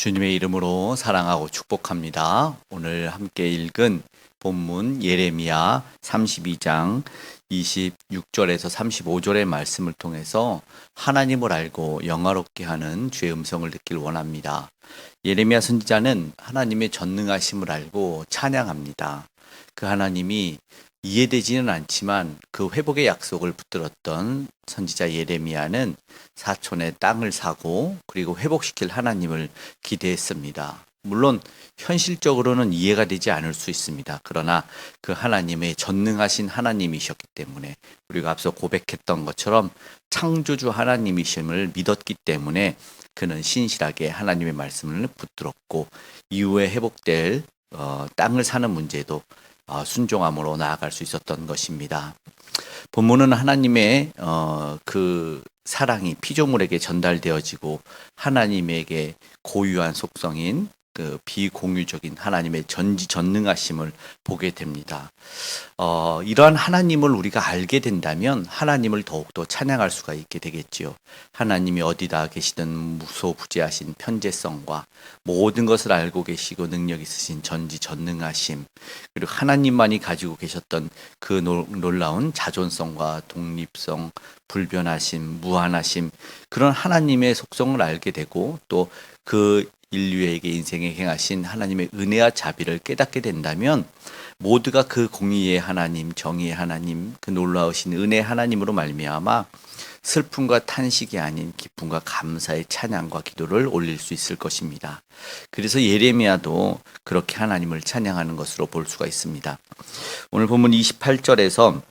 주님의 이름으로 사랑하고 축복합니다. 오늘 함께 읽은 본문 예레미야 32장 26절에서 35절의 말씀을 통해서 하나님을 알고 영화롭게 하는 주의 음성을 듣길 원합니다. 예레미야 선지자는 하나님의 전능하심을 알고 찬양합니다. 그 하나님이 이해되지는 않지만 그 회복의 약속을 붙들었던 선지자 예레미야는 사촌의 땅을 사고 그리고 회복시킬 하나님을 기대했습니다. 물론 현실적으로는 이해가 되지 않을 수 있습니다. 그러나 그 하나님의 전능하신 하나님이셨기 때문에 우리가 앞서 고백했던 것처럼 창조주 하나님이심을 믿었기 때문에 그는 신실하게 하나님의 말씀을 붙들었고 이후에 회복될 땅을 사는 문제도 순종함으로 나아갈 수 있었던 것입니다. 본문은 하나님의 그 사랑이 피조물에게 전달되어지고 하나님에게 고유한 속성인 그 비공유적인 하나님의 전지전능하심을 보게 됩니다. 이러한 하나님을 우리가 알게 된다면 하나님을 더욱더 찬양할 수가 있게 되겠지요. 하나님이 어디다 계시든 무소부재하신 편재성과 모든 것을 알고 계시고 능력 있으신 전지전능하심, 그리고 하나님만이 가지고 계셨던 그 놀라운 자존성과 독립성, 불변하심, 무한하심, 그런 하나님의 속성을 알게 되고 또 그 인류에게 인생에 행하신 하나님의 은혜와 자비를 깨닫게 된다면 모두가 그 공의의 하나님, 정의의 하나님, 그 놀라우신 은혜 하나님으로 말미암아 슬픔과 탄식이 아닌 기쁨과 감사의 찬양과 기도를 올릴 수 있을 것입니다. 그래서 예레미야도 그렇게 하나님을 찬양하는 것으로 볼 수가 있습니다. 오늘 본문 28절에서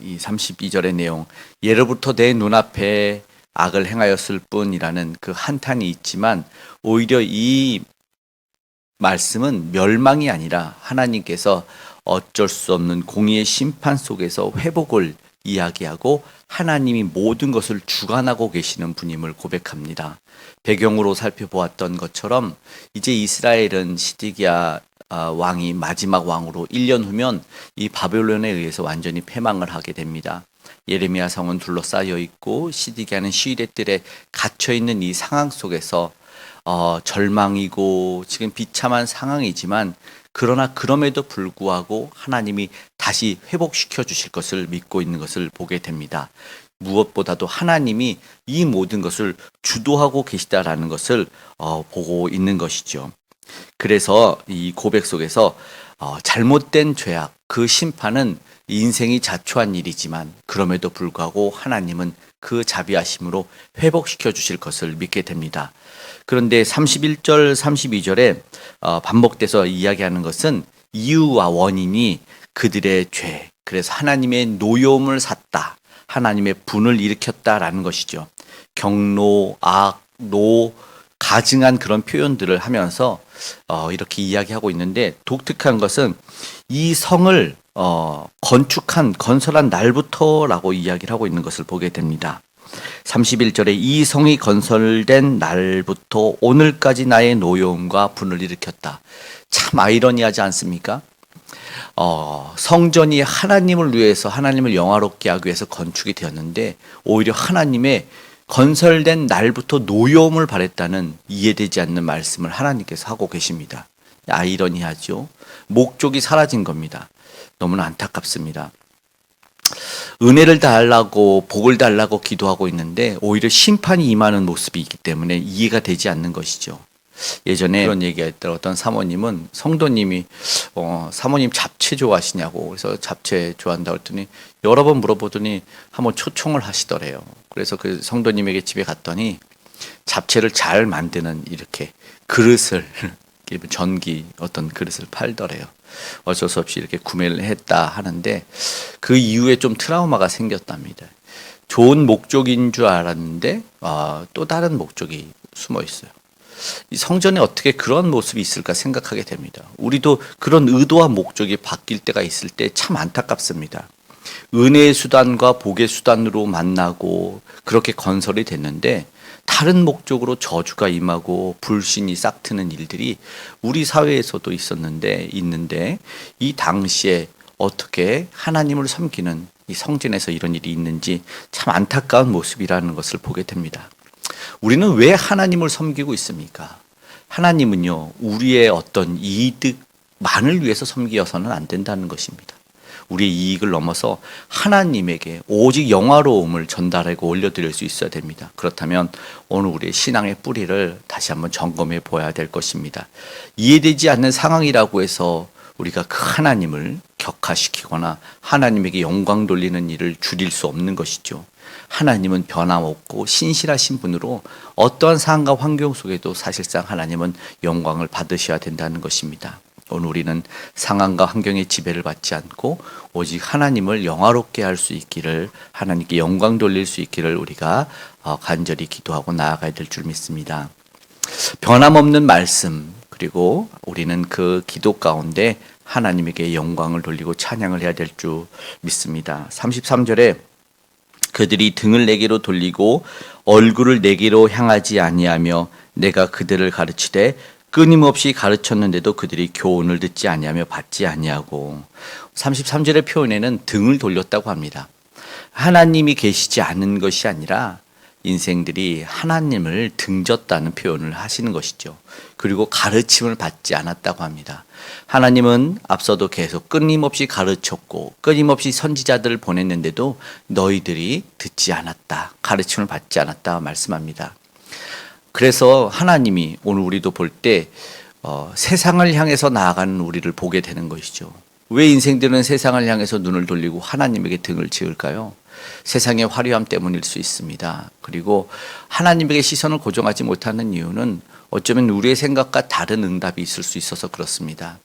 이 32절의 내용, 예로부터 내 눈앞에 악을 행하였을 뿐이라는 그 한탄이 있지만 오히려 이 말씀은 멸망이 아니라 하나님께서 어쩔 수 없는 공의의 심판 속에서 회복을 이야기하고 하나님이 모든 것을 주관하고 계시는 분임을 고백합니다. 배경으로 살펴보았던 것처럼 이제 이스라엘은 시드기야 왕이 마지막 왕으로 1년 후면 이 바벨론에 의해서 완전히 패망을 하게 됩니다. 예레미야 성은 둘러싸여 있고 시드기야는 시위대들에 갇혀 있는 이 상황 속에서 절망이고 지금 비참한 상황이지만 그러나 그럼에도 불구하고 하나님이 다시 회복시켜 주실 것을 믿고 있는 것을 보게 됩니다. 무엇보다도 하나님이 이 모든 것을 주도하고 계시다라는 것을 보고 있는 것이죠. 그래서 이 고백 속에서 잘못된 죄악, 그 심판은 인생이 자초한 일이지만 그럼에도 불구하고 하나님은 그 자비하심으로 회복시켜 주실 것을 믿게 됩니다. 그런데 31절, 32절에 반복돼서 이야기하는 것은 이유와 원인이 그들의 죄, 그래서 하나님의 노여움을 샀다, 하나님의 분을 일으켰다라는 것이죠. 경노, 악, 노, 가증한 그런 표현들을 하면서 이렇게 이야기하고 있는데 독특한 것은 이 성을 건설한 날부터라고 이야기를 하고 있는 것을 보게 됩니다. 31절에 이 성이 건설된 날부터 오늘까지 나의 노여움과 분을 일으켰다. 참 아이러니하지 않습니까? 성전이 하나님을 위해서 하나님을 영화롭게 하기 위해서 건축이 되었는데 오히려 하나님의 건설된 날부터 노여움을 바랬다는 이해되지 않는 말씀을 하나님께서 하고 계십니다. 아이러니하죠. 목적이 사라진 겁니다. 너무나 안타깝습니다. 은혜를 달라고 복을 달라고 기도하고 있는데 오히려 심판이 임하는 모습이 있기 때문에 이해가 되지 않는 것이죠. 예전에 그런 얘기가 있더라고요. 어떤 사모님은 성도님이 사모님 잡채 좋아하시냐고, 그래서 잡채 좋아한다고 했더니 여러 번 물어보더니 한번 초청을 하시더래요. 그래서 그 성도님에게 집에 갔더니 잡채를 잘 만드는 이렇게 그릇을 전기 어떤 그릇을 팔더래요. 어쩔 수 없이 이렇게 구매를 했다 하는데 그 이후에 좀 트라우마가 생겼답니다. 좋은 목적인 줄 알았는데 또 다른 목적이 숨어 있어요. 이 성전에 어떻게 그런 모습이 있을까 생각하게 됩니다. 우리도 그런 의도와 목적이 바뀔 때가 있을 때 참 안타깝습니다. 은혜의 수단과 복의 수단으로 만나고 그렇게 건설이 됐는데 다른 목적으로 저주가 임하고 불신이 싹트는 일들이 우리 사회에서도 있는데 이 당시에 어떻게 하나님을 섬기는 이 성전에서 이런 일이 있는지 참 안타까운 모습이라는 것을 보게 됩니다. 우리는 왜 하나님을 섬기고 있습니까? 하나님은요, 우리의 어떤 이득만을 위해서 섬기어서는 안 된다는 것입니다. 우리의 이익을 넘어서 하나님에게 오직 영화로움을 전달하고 올려드릴 수 있어야 됩니다. 그렇다면 오늘 우리의 신앙의 뿌리를 다시 한번 점검해 보아야 될 것입니다. 이해되지 않는 상황이라고 해서 우리가 그 하나님을 격하시키거나 하나님에게 영광 돌리는 일을 줄일 수 없는 것이죠. 하나님은 변함없고 신실하신 분으로 어떠한 상황과 환경 속에도 사실상 하나님은 영광을 받으셔야 된다는 것입니다. 오늘 우리는 상황과 환경의 지배를 받지 않고 오직 하나님을 영화롭게 할 수 있기를, 하나님께 영광 돌릴 수 있기를 우리가 간절히 기도하고 나아가야 될 줄 믿습니다. 변함없는 말씀, 그리고 우리는 그 기도 가운데 하나님에게 영광을 돌리고 찬양을 해야 될 줄 믿습니다. 33절에 그들이 등을 내게로 돌리고 얼굴을 내게로 향하지 아니하며 내가 그들을 가르치되 끊임없이 가르쳤는데도 그들이 교훈을 듣지 아니하며 받지 아니하고, 33절의 표현에는 등을 돌렸다고 합니다. 하나님이 계시지 않은 것이 아니라 인생들이 하나님을 등졌다는 표현을 하시는 것이죠. 그리고 가르침을 받지 않았다고 합니다. 하나님은 앞서도 계속 끊임없이 가르쳤고 끊임없이 선지자들을 보냈는데도 너희들이 듣지 않았다, 가르침을 받지 않았다 말씀합니다. 그래서 하나님이 오늘 우리도 볼 때 세상을 향해서 나아가는 우리를 보게 되는 것이죠. 왜 인생들은 세상을 향해서 눈을 돌리고 하나님에게 등을 지을까요? 세상의 화려함 때문일 수 있습니다. 그리고 하나님에게 시선을 고정하지 못하는 이유는 어쩌면 우리의 생각과 다른 응답이 있을 수 있어서 그렇습니다.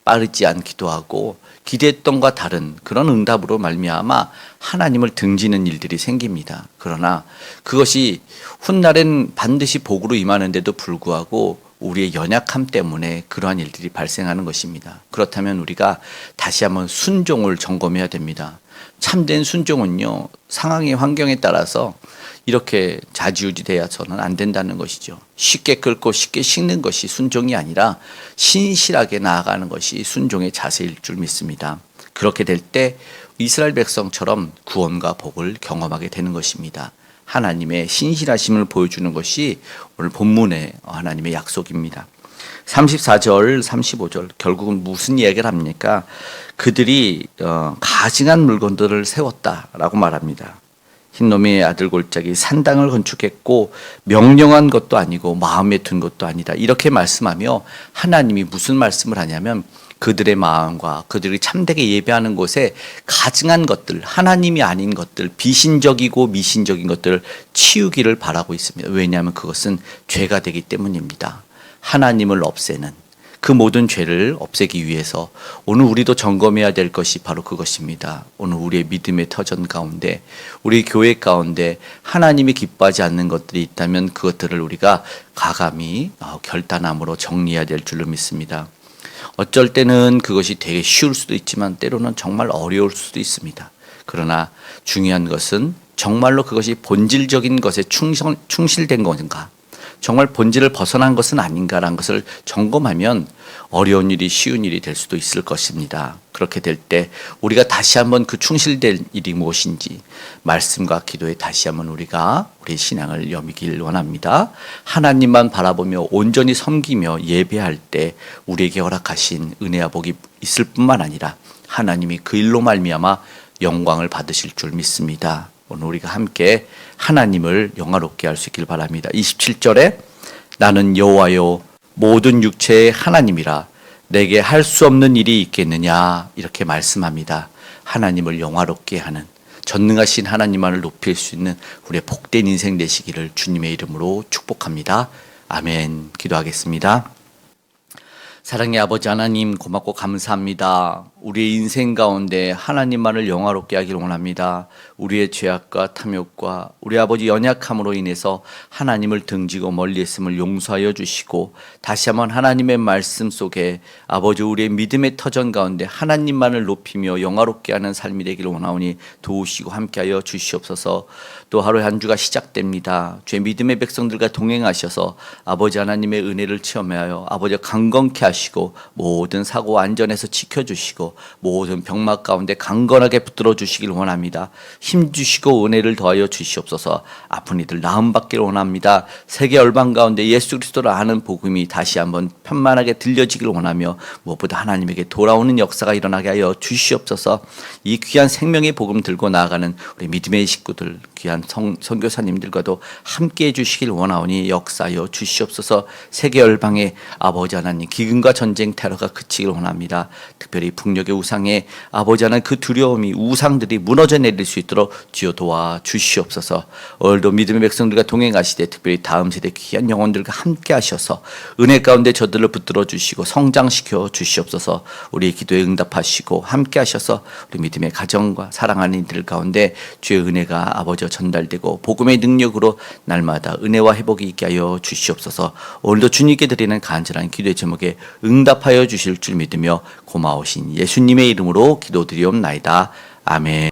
빠르지 않기도 하고 기대했던 것과 다른 그런 응답으로 말미암아 하나님을 등지는 일들이 생깁니다. 그러나 그것이 훗날엔 반드시 복으로 임하는데도 불구하고 우리의 연약함 때문에 그러한 일들이 발생하는 것입니다. 그렇다면 우리가 다시 한번 순종을 점검해야 됩니다. 참된 순종은요, 상황의 환경에 따라서 이렇게 좌지우지 되어서는 안 된다는 것이죠. 쉽게 끓고 쉽게 식는 것이 순종이 아니라 신실하게 나아가는 것이 순종의 자세일 줄 믿습니다. 그렇게 될 때 이스라엘 백성처럼 구원과 복을 경험하게 되는 것입니다. 하나님의 신실하심을 보여주는 것이 오늘 본문의 하나님의 약속입니다. 34절, 35절 결국은 무슨 이야기를 합니까? 그들이 가증한 물건들을 세웠다라고 말합니다. 흰놈의 아들 골짜기 산당을 건축했고 명령한 것도 아니고 마음에 둔 것도 아니다, 이렇게 말씀하며 하나님이 무슨 말씀을 하냐면 그들의 마음과 그들이 참되게 예배하는 곳에 가증한 것들, 하나님이 아닌 것들, 비신적이고 미신적인 것들을 치우기를 바라고 있습니다. 왜냐하면 그것은 죄가 되기 때문입니다. 하나님을 없애는 그 모든 죄를 없애기 위해서 오늘 우리도 점검해야 될 것이 바로 그것입니다. 오늘 우리의 믿음의 터전 가운데, 우리 교회 가운데 하나님이 기뻐하지 않는 것들이 있다면 그것들을 우리가 과감히 결단함으로 정리해야 될 줄로 믿습니다. 어쩔 때는 그것이 되게 쉬울 수도 있지만 때로는 정말 어려울 수도 있습니다. 그러나 중요한 것은 정말로 그것이 본질적인 것에 충실된 건가, 정말 본질을 벗어난 것은 아닌가라는 것을 점검하면 어려운 일이 쉬운 일이 될 수도 있을 것입니다. 그렇게 될 때 우리가 다시 한번 그 충실된 일이 무엇인지 말씀과 기도에 다시 한번 우리가 우리 신앙을 여미길 원합니다. 하나님만 바라보며 온전히 섬기며 예배할 때 우리에게 허락하신 은혜와 복이 있을 뿐만 아니라 하나님이 그 일로 말미암아 영광을 받으실 줄 믿습니다. 오늘 우리가 함께 하나님을 영화롭게 할 수 있길 바랍니다. 27절에 나는 여호와요 모든 육체의 하나님이라 내게 할 수 없는 일이 있겠느냐, 이렇게 말씀합니다. 하나님을 영화롭게 하는, 전능하신 하나님만을 높일 수 있는 우리의 복된 인생 되시기를 주님의 이름으로 축복합니다. 아멘. 기도하겠습니다. 사랑의 아버지 하나님, 고맙고 감사합니다. 우리의 인생 가운데 하나님만을 영화롭게 하기를 원합니다. 우리의 죄악과 탐욕과 우리 아버지 연약함으로 인해서 하나님을 등지고 멀리했음을 용서하여 주시고 다시 한번 하나님의 말씀 속에 아버지 우리의 믿음의 터전 가운데 하나님만을 높이며 영화롭게 하는 삶이 되기를 원하오니 도우시고 함께하여 주시옵소서. 또 하루의 한 주가 시작됩니다. 죄 믿음의 백성들과 동행하셔서 아버지 하나님의 은혜를 체험하여 아버지 강건케 하시고 모든 사고 안전에서 지켜주시고 모든 병막 가운데 강건하게 붙들어 주시길 원합니다. 힘 주시고 은혜를 더하여 주시옵소서. 아픈 이들 나음 받기를 원합니다. 세계 열방 가운데 예수 그리스도를 아는 복음이 다시 한번 편만하게 들려지길 원하며 무엇보다 하나님에게 돌아오는 역사가 일어나게 하여 주시옵소서. 이 귀한 생명의 복음 들고 나아가는 우리 믿음의 식구들, 귀한 선교사님들과도 함께 해주시길 원하오니 역사하여 주시옵소서. 세계 열방의 아버지 하나님, 기근과 전쟁 테러가 그치길 원합니다. 특별히 북녘의 우상에 아버지 하나님, 그 두려움이 우상들이 무너져 내릴 수 있도록 주여 도와 주시옵소서. 오늘도 믿음의 백성들과 동행하시되 특별히 다음 세대 귀한 영혼들과 함께 하셔서 은혜 가운데 저들을 붙들어 주시고 성장시켜 주시옵소서. 우리의 기도에 응답하시고 함께 하셔서 우리 믿음의 가정과 사랑하는 이들 가운데 주의 은혜가 아버지와 전달되고 복음의 능력으로 날마다 은혜와 회복이 있게 하여 주시옵소서. 오늘도 주님께 드리는 간절한 기도의 제목에 응답하여 주실 줄 믿으며 고마우신 예수님의 이름으로 기도드리옵나이다. 아멘.